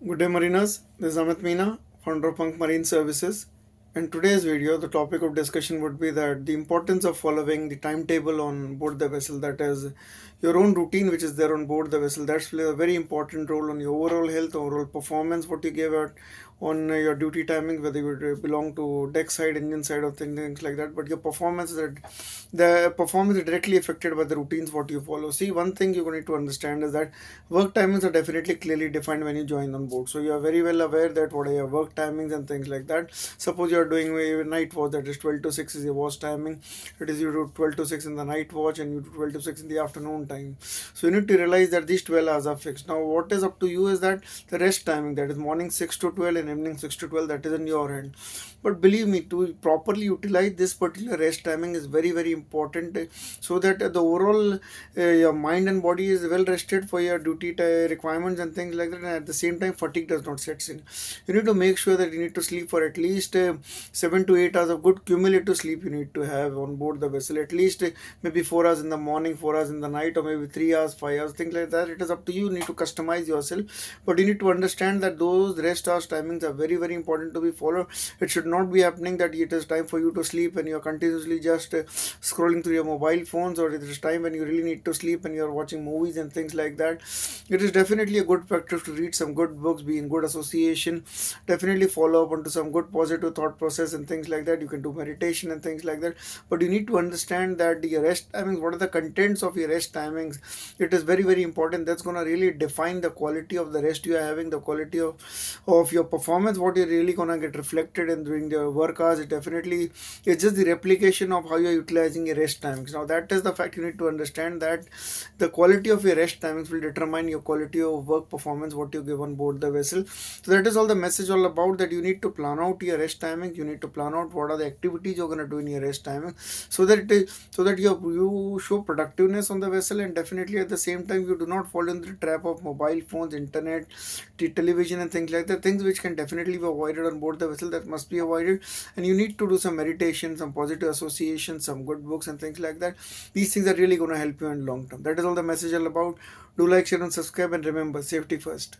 Good day, Marinas. This is Amit Meena, founder of Punk Marine Services. In today's video, the topic of discussion would be that the importance of following the timetable on board the vessel, that is, your own routine which is there on board the vessel. That's plays a very important role on your overall health, overall performance, what you give out on your duty timing, whether you belong to deck side, engine side, or things like that. But your performance is the performance is directly affected by the routines what you follow. See, one thing you need to understand is that work timings are definitely clearly defined when you join on board. So you are very well aware that what are your work timings and things like that. Suppose you are doing a night watch, that is 12 to 6 is your watch timing. It is you do 12 to 6 in the night watch and you do 12 to 6 in the afternoon time. So you need to realize that these 12 hours are fixed. Now what is up to you is that the rest timing, that is morning 6 to 12 and evening 6 to 12, that is in your hand. But believe me, to properly utilize this particular rest timing is very important, so that the overall your mind and body is well rested for your duty requirements and things like that, and at the same time fatigue does not set in. You need to make sure that you need to sleep for at least 7 to 8 hours of good cumulative sleep you need to have on board the vessel, at least maybe 4 hours in the morning, 4 hours in the night, or maybe 3 hours, 5 hours, things like that. It is up to you. You need to customize yourself, but you need to understand that those rest hours timings are very important to be followed. It should not be happening that it is time for you to sleep and you're continuously just scrolling through your mobile phones, or it is time when you really need to sleep and you're watching movies and things like that. It is definitely a good practice to read some good books, be in good association, definitely follow up onto some good positive thought process and things like that. You can do meditation and things like that, but you need to understand that your rest timings, what are the contents of your rest timings. It is very important. That's going to really define the quality of the rest you are having, the quality of your performance, what you're really going to get reflected in during the work hours. It definitely, it's just the replication of how you're utilizing your rest timings. Now that is the fact. You need to understand that the quality of your rest timings will determine your quality of work performance, what you give on board the vessel. So that is all the message all about, that you need to plan out your rest timings. You need to plan out what are the activities you're going to do in your rest timing, so that it is, so that you show productiveness on the vessel, and definitely at the same time you do not fall into the trap of mobile phones, internet, television and things like that. Things which can definitely be avoided on board the vessel, that must be avoided. And you need to do some meditation, some positive association, some good books and things like that. These things are really going to help you in long term. That is all the message all about. Do like, share and subscribe, and remember, safety first.